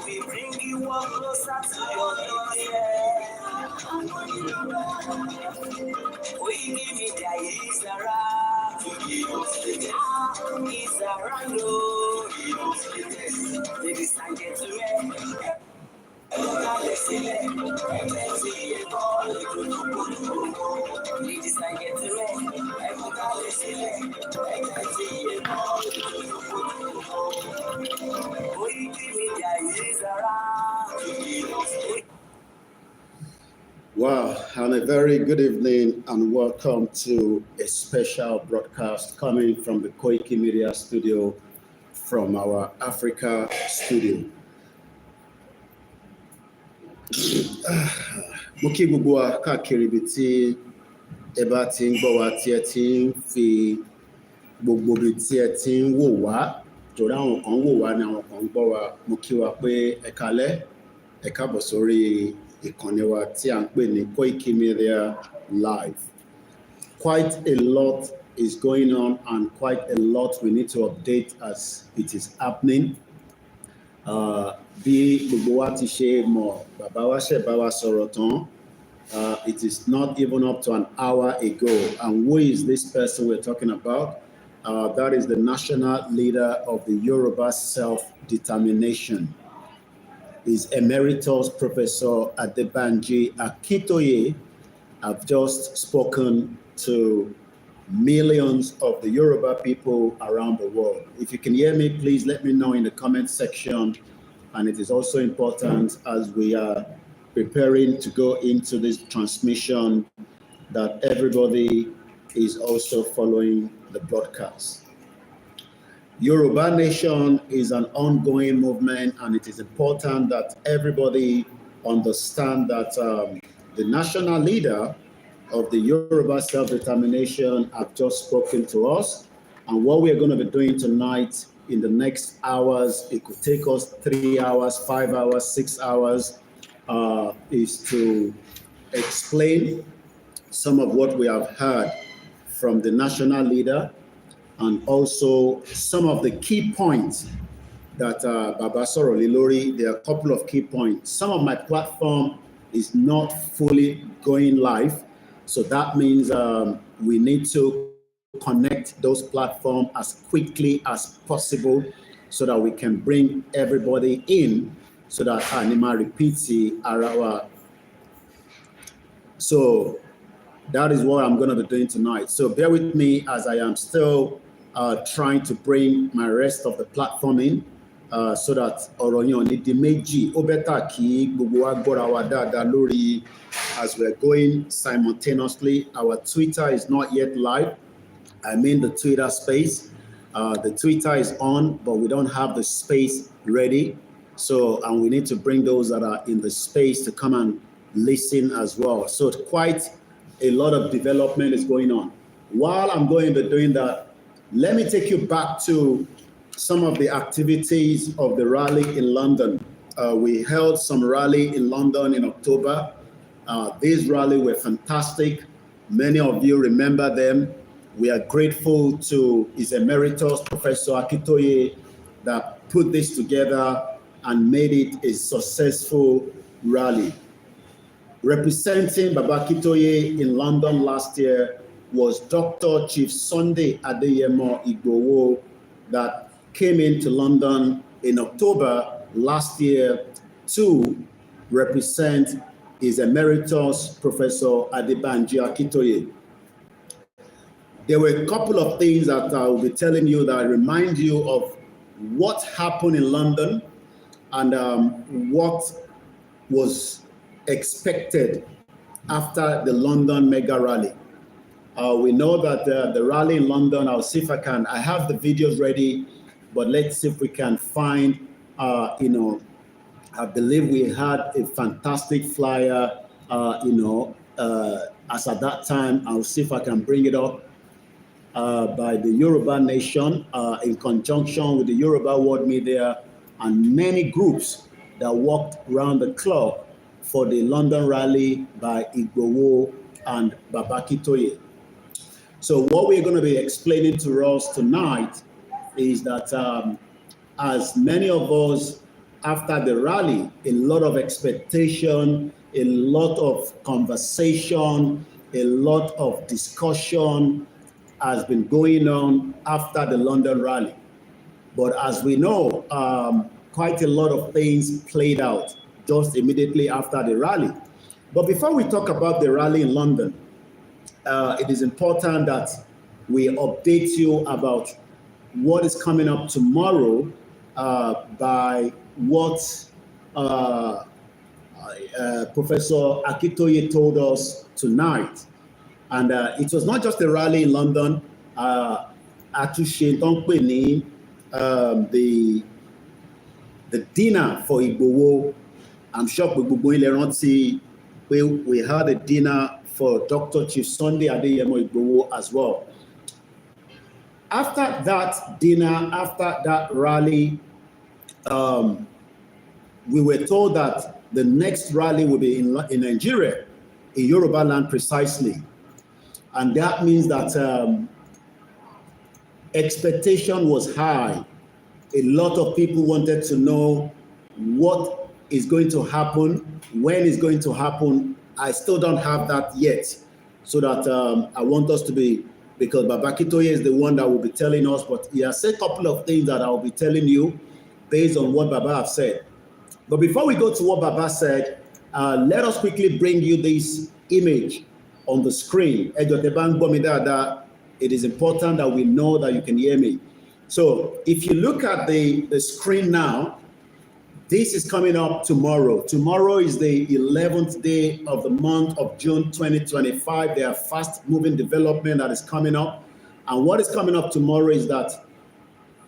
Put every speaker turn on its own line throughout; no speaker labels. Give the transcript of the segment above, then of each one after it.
We bring you up closer to your we give me the Isara, Isara, no, they decide to
Wow, and a very good evening and welcome to a special broadcast coming from the Koiki Media studio from our Africa studio. Mo kí gbogbo wa káàkiri ibi tí ẹ bá ti ń gbọ́ wa tí ẹ ti ń fi gbogbo ibi tí ẹ ti ń wò wá torí àwọn kan wò wá ni àwọn kan ń gbọ́ wa mo kí wa pé ẹ kálẹ́ ẹ káàbọ̀ sórí ìkànnì wa tí à ń pè ní Koiki Media Live. Quite a lot is going on and quite a lot we need to update as it is happening. Bí gbogbo wa ti ṣe mọ̀ bàbá wa ṣe bá wa sọ̀rọ̀ tán. It is not even up to an hour ago. And who is this person we're talking about? That is the national leader of the Yoruba self-determination. Is Emeritus Professor AdeBanji Akintoye. I've just spoken to millions of the Yoruba people around the world. If you can hear me, please let me know in the comment section. And it is also important as we are preparing to go into this transmission that everybody is also following the broadcast. Yoruba Nation is an ongoing movement, and it is important that everybody understand that the national leader of the Yoruba self-determination have just spoken to us, and what we are going to be doing tonight in the next hours, it could take us 3 hours, 5 hours, 6 hours, is to explain some of what we have heard from the national leader, and also some of the key points that Baba sọ̀rọ̀ lé lórí. There are a couple of key points. Some of my platform is not fully going live, so that means we need to connect those platforms as quickly as possible so that we can bring everybody in so that Anima repeats Arawa. So that is what I'm going to be doing tonight. So bear with me as I am still trying to bring my rest of the platform in so that ọ̀rọ̀ yẹn ò ní di méjì. Ó bẹ́tà kí gbogbo wa gbọ́ra wa dáadáa lórí as we're going simultaneously. Our Twitter is not yet live. I mean the Twitter space. The Twitter is on, but we don't have the space ready. So, and we need to bring those that are in the space to come and listen as well. So quite a lot of development is going on. While I'm going to be doing that, let me take you back to some of the activities of the rally in London. We held some rally in London in October. These rallies were fantastic. Many of you remember them. We are grateful to His Emeritus Professor Akintoye that put this together and made it a successful rally. Representing Baba Akintoye in London last year was Dr. Chief Sunday Adeyemo Igboho that came into London in October last year to represent His Emeritus Professor AdeBanji Akintoye. there were a couple of things that I will be telling you that remind you of what happened in London and what was expected after the London mega rally. We know that the rally in London, I'll see if I have the videos ready, but let's see if we can find, I believe we had a fantastic flyer, as at that time. I'll see if I can bring it up, by the Yoruba Nation in conjunction with the Yoruba World Media and many groups that walked around the clock for the London rally by Igboho and Baba Akintoye. So what we're going to be explaining to us tonight is that as many of us, after the rally, a lot of expectation, a lot of conversation, a lot of discussion has been going on after the London rally. But as we know, quite a lot of things played out just immediately after the rally. But before we talk about the rally in London, it is important that we update you about what is coming up tomorrow by what Professor Akintoye told us tonight. And it was not just a rally in London. The dinner for Igboho. I'm sure we had a dinner for Dr. Chief Sunday Adeyemo Igboho as well. After that dinner, after that rally, we were told that the next rally will be in Nigeria, in Yoruba land precisely. And that means that expectation was high. A lot of people wanted to know what is going to happen, when is going to happen. I still don't have that yet. So that I want us to be, because Baba Akintoye is the one that will be telling us, but he has said a couple of things that I'll be telling you based on what Baba has said. But before we go to what Baba said, let us quickly bring you this image on the screen. It is important that we know that you can hear me. So if you look at the screen now, this is coming up tomorrow. Tomorrow is the 11th day of the month of June 2025. There are fast-moving development that is coming up. And what is coming up tomorrow is that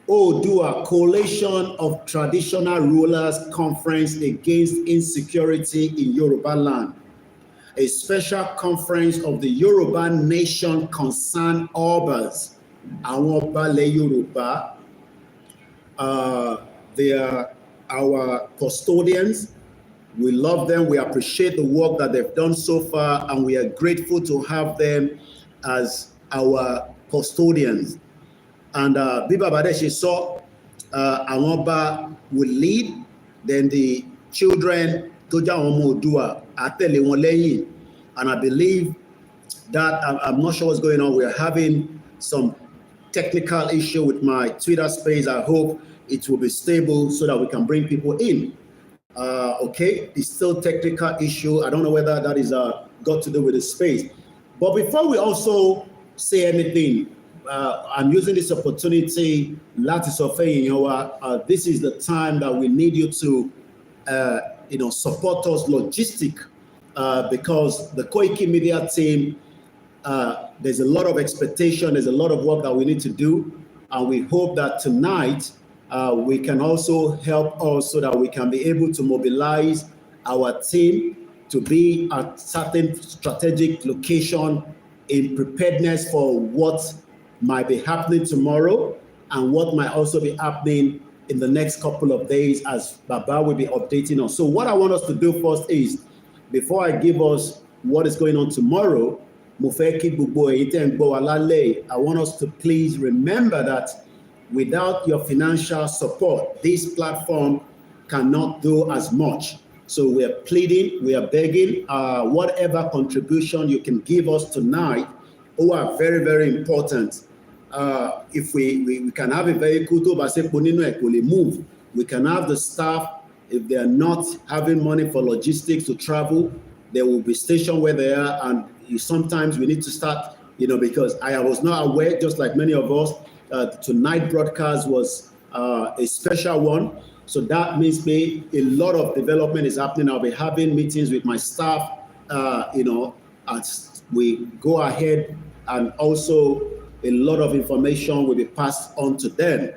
Odua Coalition of Traditional Rulers Conference Against Insecurity in Yoruba Land, a special conference of the Yoruba Nation Concerned Obas, Àwọn Ọba Yoruba. They are our custodians. We love them. We appreciate the work that they've done so far, and we are grateful to have them as our custodians. And Biba Badeshi saw Àwọn Ọba will lead, then the children Toja Omo Odua Atele wọn lẹ́yìn. And I believe that I'm not sure what's going on. We're having some technical issue with my Twitter space. I hope it will be stable so that we can bring people in. Okay, it's still technical issue. I don't know whether that is got to do with the space. But before we also say anything, I'm using this opportunity, this is the time that we need you to support us logistic, because the Koiki Media team, there's a lot of expectation, there's a lot of work that we need to do, and we hope that tonight we can also help us so that we can be able to mobilize our team to be at certain strategic location in preparedness for what might be happening tomorrow and what might also be happening in the next couple of days as Baba will be updating us. So what I want us to do first is, before I give us what is going on tomorrow, I want us to please remember that without your financial support, this platform cannot do as much. So we are pleading, we are begging, whatever contribution you can give us tonight, are very, very important. If we can have a vehicle to move, we can have the staff. If they are not having money for logistics to travel, they will be stationed where they are, and sometimes we need to start, because I was not aware, just like many of us, tonight broadcast was a special one. So that means a lot of development is happening. I'll be having meetings with my staff, as we go ahead, and also a lot of information will be passed on to them.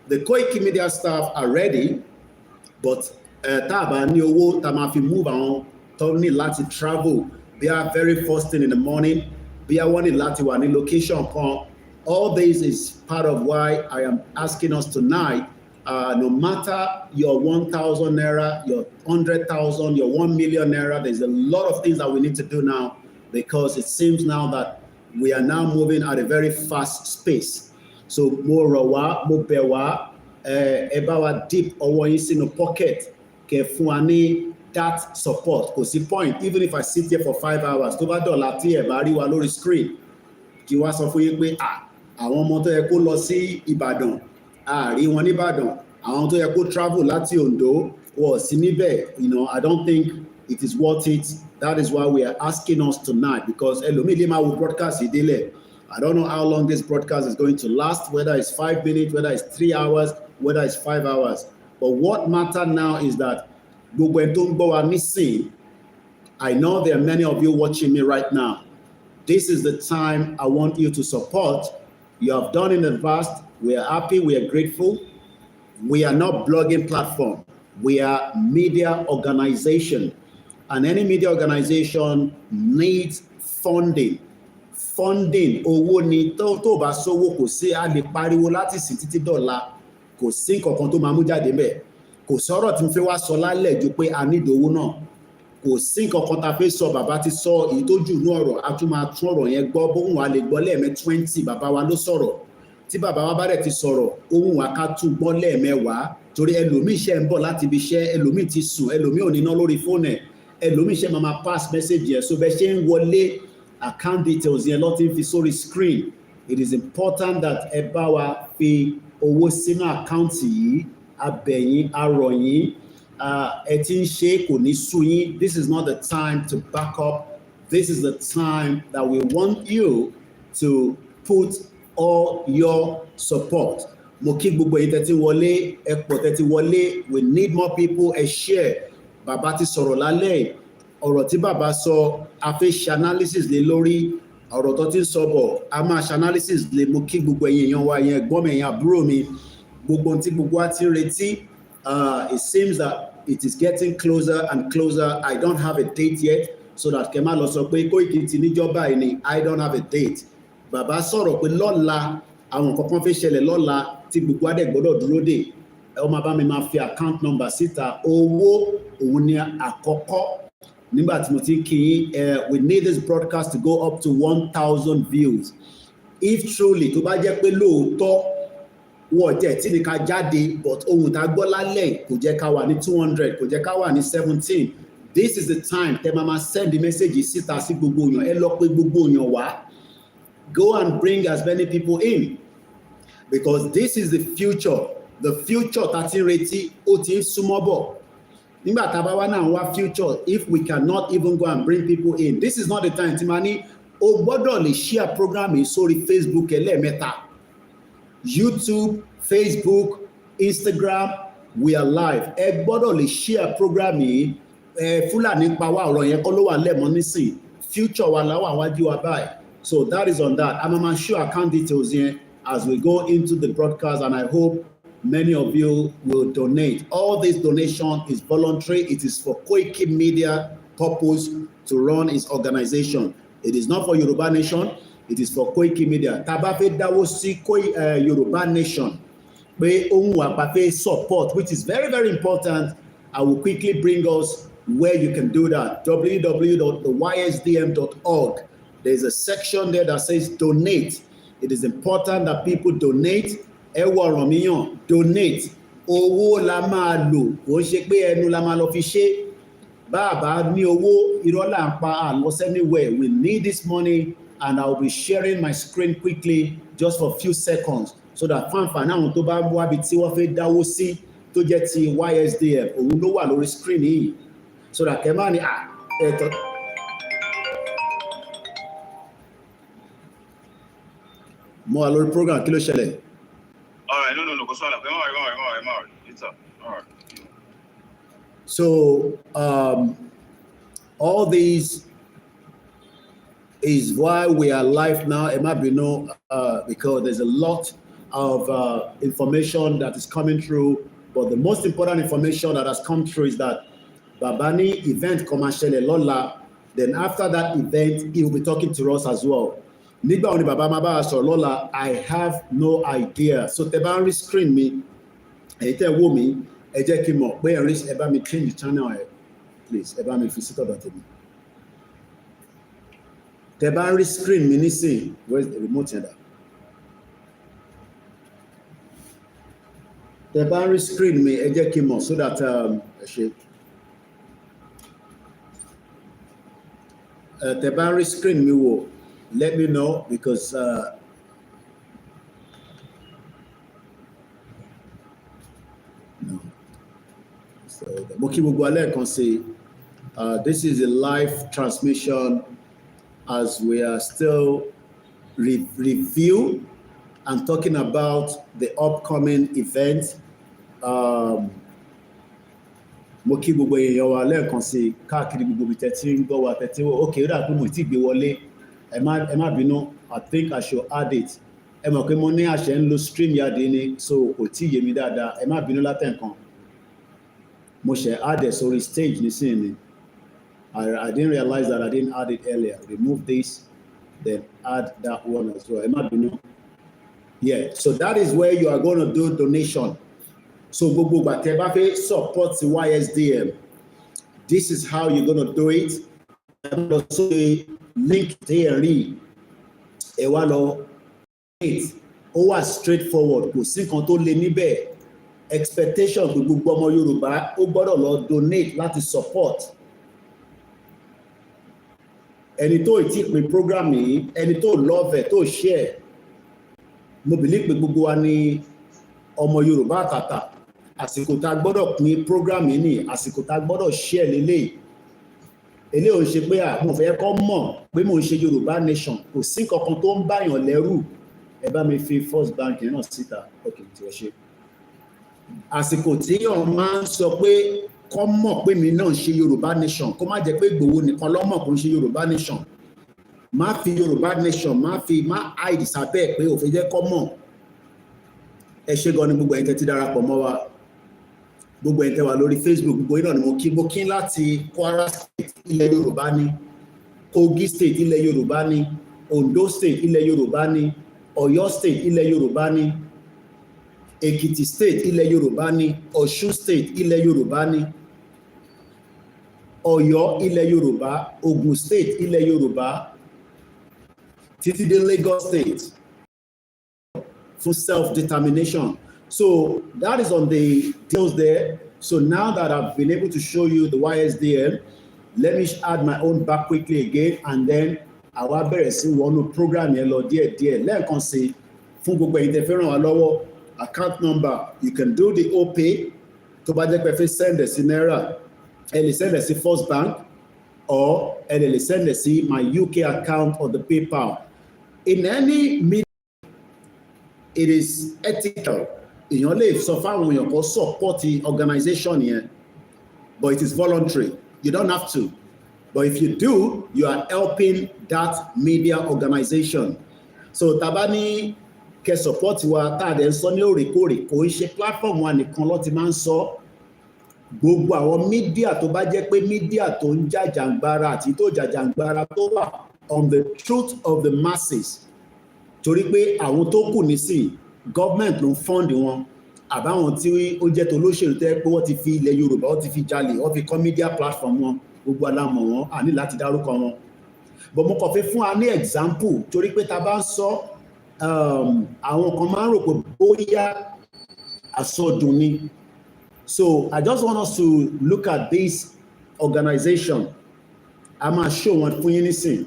The Koiki Media staff are ready, but tá ní owó tá máa fi move àwọn tó ní láti travel bí a very first thing in the morning, bí a wọ́n ní láti wà ní location kan. All this is part of why I am asking us tonight, no matter your 1,000 naira, your 100,000, your 1 million naira, there's a lot of things that we need to do now, because it seems now that we are now moving at a very fast space. So mo rọ̀ wá, mo bẹ̀ wá, ẹ bá wa dip ọwọ́ yín sínú pocket, kẹ́ fún wa ní that support. Kò sí point, even if I sit here for 5 hours, tó bá dọ̀la tí ẹ bá rí wa lórí screen, kí wá sọ fún yín pé àwọn ọmọ tó yẹ kó lọ sí Ìbàdàn, rí wọn ní Ìbàdàn, àwọn tó yẹ kó travel láti Ondo wọ̀ sí níbẹ̀. I don't think it is worth it. That is why we are asking us tonight, because ẹlòmíì lè máa wo broadcast yìí délẹ̀. I don't know how long this broadcast is going to last, whether it's 5 minutes, whether it's 3 hours, whether it's 5 hours. But what matters now is that gbogbo ẹni tó ń gbọ́ wa nísìn, I know there are many of you watching me right now. This is the time I want you to support. You have done in the past. We are happy. We are grateful. We are not blogging platform. We are media organization. And any media organization needs funding. Funding, owó ni tó bá sówó kò sí, a lè pariwo láti sí títí dọ̀la, kò sí nǹkankan tó máa mú jáde ńbẹ̀. Kò sọ̀rọ̀ tí mo fẹ́ wá sọ lálẹ́ ju pé a need owó náà. Kò sí nǹkankan tá fẹ́ sọ, bàbá ti sọ èyí tó jù ní ọ̀rọ̀, a tún máa tún ọ̀rọ̀ yẹn gbọ́, bóun wa lè gbọ́ lẹ́ẹ̀mẹ́ 20, bàbá wa ló sọ̀rọ̀. Tí bàbá wa bá dẹ̀ ti sọ̀rọ̀, ohun wa ká tún gbọ́ lẹ́ẹ̀mẹ́wàá, torí ẹlòmíì ṣe ń bọ̀ láti ibi iṣẹ́, ẹlòmíì ti sùn, ẹlòmíì ò ní ná lórí fóònù ẹ̀, ẹlòmíì ṣe máa pass message yẹn. So bẹ́ẹ̀ ṣe ń wọlé account details yẹn lọ́ ti ń fi sórí screen. It is important that ẹ bá wa fi owó sínú àkáǹtì yìí, abẹ̀yìn, arọ̀yìn, ẹ ti ń ṣe kò ní sú yín. This is not the time to back up. This is the time that we want you to put all your support. Mo kí gbogbo yín tẹ́tí wọlé, ẹ pọ̀ tẹ́tí wọlé. We need more people. Ẹ share. Bàbá ti sọ̀rọ̀ lálẹ́, ọ̀rọ̀ tí bàbá sọ, a fẹ́ ṣe analysis lé lórí. Ọ̀rọ̀ tó ti ń sọ bọ̀, a máa ṣe analysis lé. Mo kí gbogbo ẹ̀yin èèyàn wa, ẹ̀yin ẹ̀gbọ́n mi, ẹ̀yin àbúrò mi, gbogbo tí gbogbo wa ti ń retí. It seems that it is getting closer and closer. I don't have a date yet, so that kẹ́ má lọ sọ pé Koiki ti níjọba yìí ni. I don't have a date. Bàbá sọ̀rọ̀ pé lọ́la àwọn nǹkan kan fẹ́ ṣẹlẹ̀ lọ́la tí gbogbo wa dẹ̀ gbọ́dọ̀ dúró dè. Ẹ máa bá mi máa fi account number síta. Owó òun ni àkọ́kọ́. Nígbà tí mo ti ń kí yín, we need this broadcast to go up to 1,000 views. If truly tó bá jẹ́ pé lóòótọ́ wọ́n jẹ́ tí ní ká jáde, but ohun tá gbọ́ lálẹ́ kò jẹ́ ká wà ní 200, kò jẹ́ ká wà ní 17. This is the time tẹ́ máa send the message síta sí gbogbo èèyàn. Ẹ lọ pé gbogbo èèyàn wá. Go and bring as many people in, because this is the future. The future tá ti ń retí ó ti ń súnmọ́ bọ̀. Nígbà tá a bá wá náà wá future, if we cannot even go and bring people in, this is not the time tí máa ní o gbọ́dọ̀ lè share program yìí sórí Facebook ẹlẹ́ẹ̀mẹ́ta. YouTube, Facebook, Instagram, we are live. Ẹ gbọ́dọ̀ lè share program yìí. Fúlàní pa wá, ọ̀rọ̀ yẹn kọ́ ló wà lẹ́ẹ̀mọ́ nísìn. Future wa láwà wájú wa báyìí. So that is on that. I'm going to show account details here as we go into the broadcast, and I hope many of you will donate. All this donation is voluntary. It is for Koiki Media purpose to run its organization. It is not for Yoruba Nation. It is for Koiki Media. Taba fẹ́ dáwó sí Yoruba Nation, pé ohun àpapẹ̀ support, which is very, very important. I will quickly bring us where you can do that. www.ysdm.org. There's a section there that says donate. It is important that people donate. Ẹ wọ ọ̀rọ̀ míyàn, donate. Owó la máa lò, kò ń ṣe pé ẹnu la máa lọ fi ṣe. Bàbá ní owó, irọ́ là ń pa àlọ́ anywhere. We need this money, and I will be sharing my screen quickly just for a few seconds, so that fanfan àwọn tó bá ń wá bí tí wọ́n fẹ́ dáwó sí tó jẹ́ ti YSDM, òun ló wà lórí screen yìí. So that kẹ́ máa ní Mo wà lórí program kí ló ṣẹlẹ̀?
All right, no, go swallow. It's up. All right.
So all these is why we are live now. It might be because there's a lot of information that is coming through, but the most important information that has come through is that Babani event commercial Lola. Then after that event, he will be talking to us as well. Nígbà wo ni Baba máa bá wa sọ̀rọ̀ lọ́la, I have no idea. So tẹ́ bá ń rí screen mi, èyí tẹ́ wò mí, ẹ jẹ́ kí n mọ̀ pé ẹ bá mi change the channel ẹ, please, ẹ bá mi fi sí tọ̀dọ̀ tèmi. Tẹ́ bá ń rí screen mi nísìn, where's the remote yẹn dà? Tẹ́ bá ń rí screen mi, ẹ jẹ́ kí n mọ̀ so that ẹ ṣe. Tẹ́ bá ń rí screen mi wò, let me know because no. So mo kí gbogbo alẹ́ kan sí. This is a live transmission as we are still review and talking about the upcoming event. Mo kí gbogbo èèyàn wa lẹ́ẹ̀kan sí káàkiri gbogbo ibi tẹ́tí ń gbọ́ wa tẹ́tí wò ókè ó dà pé mo ti gbé wọlé ẹ má bínú, I think I should add it. Ẹ mọ̀ pé mo ní àṣẹ ń lo StreamYard ni so kò tí yé mi dáadáa, ẹ má bínú látẹ̀ǹkan. Mo ṣe add it sórí stage nísìnyí. I didn't realize that I didn't add it earlier. Remove this, then add that one as well. Ẹ má bínú. Yeah, so that is where you are going to do donation. So gbogbo ìgbà tẹ́ bá fẹ́ support the YSDM, this is how you're going to do it. I'm going to say link there ẹ wá lọ ó wà straightforward, kò sí nǹkan tó le níbẹ̀. Expectation gbogbo ọmọ Yorùbá ó gbọ́dọ̀ lọ donate láti support. Ẹni tó ti pín program yìí, ẹni tó love ẹ̀ tó share, mo believe pé gbogbo wa ni ọmọ Yorùbá àtàtà. Àsìkò tá gbọ́dọ̀ pín program yìí ni àsìkò tá gbọ́dọ̀ share lélẹ̀. Èlé ò ṣe pé mo fẹ́ kó mọ̀ pé mo ń ṣe Yorùbá nation, kò sí nǹkan tó ń báyàn lẹ́rù. Ẹ bá mi fi First Bank náà síta. Okay, tí ẹ ṣe. Àsìkò tí yàn máa ń sọ pé kó mọ̀ pé mi náà ń ṣe Yorùbá nation, kó má jẹ́ pé Ìgbòho nìkan ló mọ̀ kó ń ṣe Yorùbá nation. Má fi Yorùbá nation, má hide sábẹ́ pé ò fẹ́ jẹ́ kó mọ̀. Ẹ ṣé gan ni gbogbo ẹ̀yin tẹ́ ti darapọ̀ mọ́ wa. Gbogbo ẹ̀yin tẹ́ wà lórí Facebook, gbogbo yín náà ni mo kí láti Kwara State, ilẹ̀ Yorùbá ni, Kogi State, ilẹ̀ Yorùbá ni, Ondo State, ilẹ̀ Yorùbá ni, Ọ̀yọ́ State, ilẹ̀ Yorùbá ni, Ekiti State, ilẹ̀ Yorùbá ni, Ọ̀ṣun State, ilẹ̀ Yorùbá ni, Ọ̀yọ́, ilẹ̀ Yorùbá, Ogun State, ilẹ̀ Yorùbá, títí dé Lagos State for self-determination. So that is on the deals there. So now that I've been able to show you the YSDM, let me add my own back quickly again, and then àwa bẹ̀rẹ̀ sí wọnú program yẹn lọ díẹ̀díẹ̀. Lẹ́ẹ̀kan sí fún gbogbo ẹ̀yin tẹ́ fẹ́ ràn wá lọ́wọ́, account number, you can do the OPay. Tó bá jẹ́ pé fẹ́ send ẹ̀ sí náírà, ẹ lè send ẹ̀ sí First Bank, or ẹ lè send ẹ̀ sí my UK account or the PayPal. In any media, it is ethical. Èèyàn lè sọ fáwọn èèyàn kó support the organization yẹn, but it is voluntary. You don't have to. But if you do, you are helping that media organization. So tabani kẹ́ support wa tá a dẹ̀ ń sọ ní òrèkóòrè, kò ń ṣe platform wa nìkan ló ti máa ń sọ. Gbogbo àwọn media tó bá jẹ́ pé media tó ń jàjàǹgbara àti tó jàjàǹgbara tó wà on the truth of the masses. Torí pé àwọn tó kù nísìn government ló ń fund wọn, àbáwọn tí ó jẹ́ tó lóṣèlú tẹ́ pé wọ́n ti fi ilẹ̀ Yorùbá, wọ́n ti fi jalè, wọ́n fi kọ́ media platform wọn, gbogbo alámọ̀ wọn, àní láti dárúkọ wọn. But mo kàn fẹ́ fún wa ní example, torí pé ta bá ń sọ àwọn kan máa ń rò pé bóyá àsọdùn ni. So I just want us to look at this organization. A máa show wọn fún yín nísìn.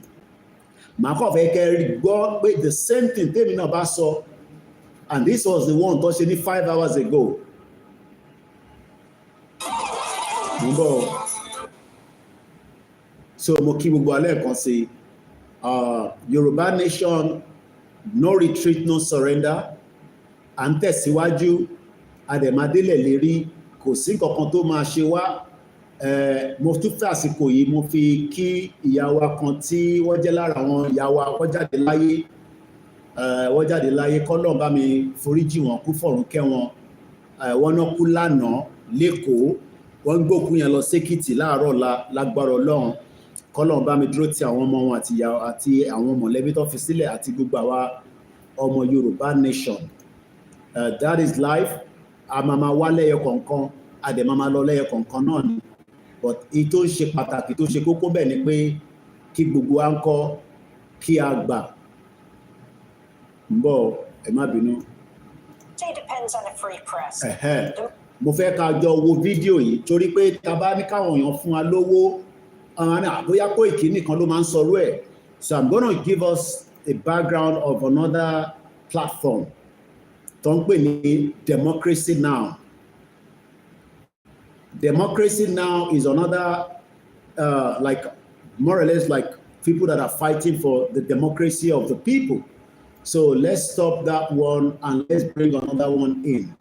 Màá kàn fẹ́ kẹ́ gbọ́ pé the same thing tèmi náà bá sọ, and this was the one tó ṣe ní 5 hours ago. So mo kí gbogbo alẹ́ kan sí Yorùbá nation no retreat, no surrender. À ń tẹ̀síwájú, àdèmádélẹ̀ lérí, kò sí nǹkankan tó máa ṣe wá. Mo tún fẹ́ àsìkò yìí mo fi kí ìyá wa kan tí wọ́n jẹ́ lára àwọn ìyá wa wọ́n jáde láyé k'Ọlọ́run bá mi foríjì wọn, kú fọ̀run kẹ́ wọn. Wọ́n náà kú lánàá l'Ékòó, wọ́n ń gbókú yẹn lọ s'Ékìtì láàárọ̀ lágbára Ọlọ́run. K'Ọlọ́run bá mi dúró ti àwọn ọmọ wọn àti àwọn mọ̀lẹ́bí tó fi sílẹ̀ àti gbogbo àwa ọmọ Yorùbá nation. That is life. A máa wá lẹ́yọ kọ̀ọ̀kan, a dẹ̀ máa lọ lẹ́yọ kọ̀ọ̀kan náà ni. But èyí tó ń ṣe pàtàkì tó ṣe kókó bẹ́ẹ̀ ni pé kí gbogbo wa ń kọ́ kí a gbà. Bọ̀ ẹ má bínú.
It depends on the free press.
Mo fẹ́ ká jọ wo fídíò yìí torí pé tá bá ní káwọn èèyàn fún wa lówó, bóyá Koiki nìkan ló máa ń sọrú ẹ̀. So I'm going to give us a background of another platform tó ń pè ní Democracy Now. Democracy Now is another, like more or less like people that are fighting for the democracy of the people. So let's stop that one and let's bring another one in.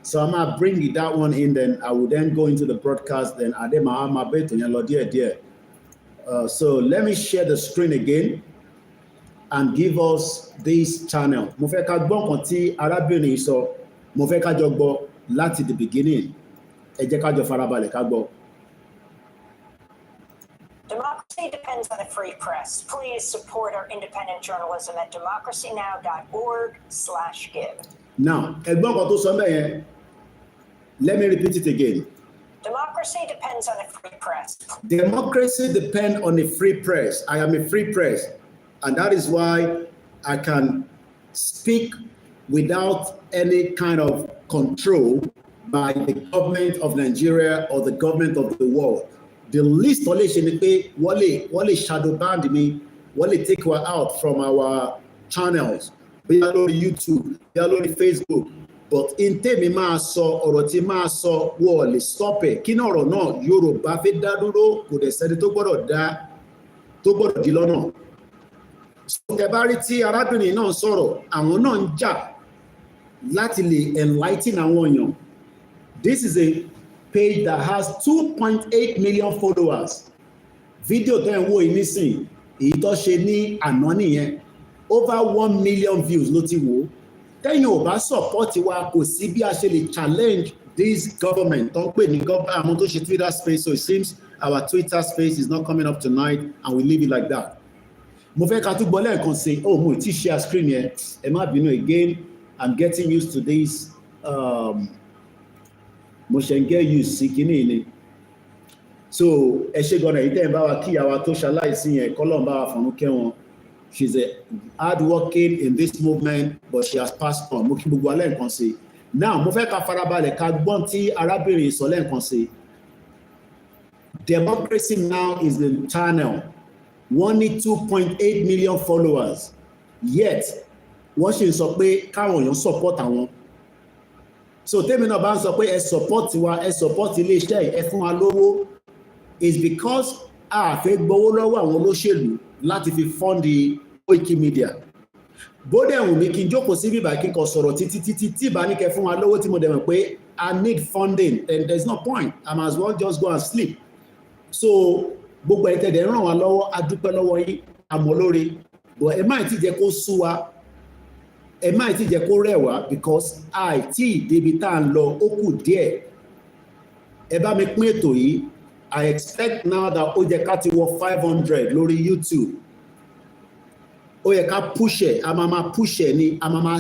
So I'm gonna bring that one in, then I will then go into the broadcast. Then so let me share the screen again and give us this channel. Mo fẹ́ ká gbọ́ nǹkan tí arábìnrin sọ, mo fẹ́ ká jọ gbọ́ láti the beginning. Ẹ jẹ́ ká jọ farabalẹ̀ ká gbọ́.
Democracy depends on the free press. Please support our independent journalism at democracynow.org/give.
Now, ẹgbọ́n kan tó sọ bẹ́ẹ̀ yẹn, let me repeat it again.
Democracy depends on the free press.
Democracy depends on a free press. I am a free press, and that is why I can speak without any kind of control by the government of Nigeria or the government of the world. The least wọ́n lè ṣe ni pé wọ́n lè shadow ban me, wọ́n lè take her out from our channels, bóyá lórí YouTube, bóyá lórí Facebook. But in tèmi máa sọ ọ̀rọ̀ tí máa sọ wọ́n lè stop ẹ̀. Kí ní ọ̀rọ̀ náà Yorùbá fẹ́ dá dúró, kò dẹ̀ sẹ́ni tó gbọ́dọ̀ di lọ́nà. Tẹ́ bá rí tí arábìnrin náà sọ̀rọ̀, àwọn náà ń jà láti lè enlighten àwọn èèyàn. This is a page that has 2.8 million followers. Video tẹ́ ń wò yìí nísìn, èyí tó ṣe ní àná nìyẹn. Over 1 million views ló ti wò. Tẹ́yìn ò bá support wa, kò sí bí a ṣe lè challenge this government tó ń pè ní àwọn tó ṣe Twitter space. So it seems our Twitter space is not coming up tonight and we leave it like that. Mo fẹ́ ká tún gbọ́ lẹ́ẹ̀kan sí, mo ti share screen yẹn, ẹ má bínú again, I'm getting used to this. Mo ṣe ń get used sí kíní ni. So ẹ ṣé gan-an èyí tẹ́ ń bá wa kí àwa tó ṣaláìsí yẹn, k'Ọlọ́run bá wa fọ̀run kẹ́ wọn. She's hard working in this movement, but she has passed on. Mo kí gbogbo alẹ́ nǹkan sí. Now mo fẹ́ ká farabalẹ̀ ká gbọ́n tí arábìnrin sọ lẹ́ẹ̀kan sí. Democracy Now is the channel. Wọ́n ní 2.8 million followers. Yet wọ́n ṣe ń sọ pé káwọn èèyàn support àwọn. So tèmi náà bá ń sọ pé ẹ support wa, ẹ support iléeṣẹ́ ẹ fún wa lówó, is because a fẹ́ gbowó lọ́wọ́ àwọn olóṣèlú láti fi fund Koiki Media. Bóde ẹ̀wùn mi kí n jókòó sí bíbá kí n kọ sọ̀rọ̀ títí bá ní kẹ fún wa lówó tí mo dẹ̀ mọ̀ pé I need funding, and there's no point. I might as well just go and sleep. So gbogbo ẹ̀ tẹ̀dẹ̀ ràn wá lọ́wọ́, a dúpẹ́ lọ́wọ́ yín, àmọ́ lórí. But ẹ má ti jẹ́ kó sú wa, ẹ má ti jẹ́ kó rẹ̀ wá, because àìtí débi tá à ń lọ ó kù díẹ̀. Ẹ bá mi pín ètò yìí. I expect now that ó yẹ ká ti wọ 500 lórí YouTube. Ó yẹ ká push ẹ̀, a máa push ẹ̀ ni, a máa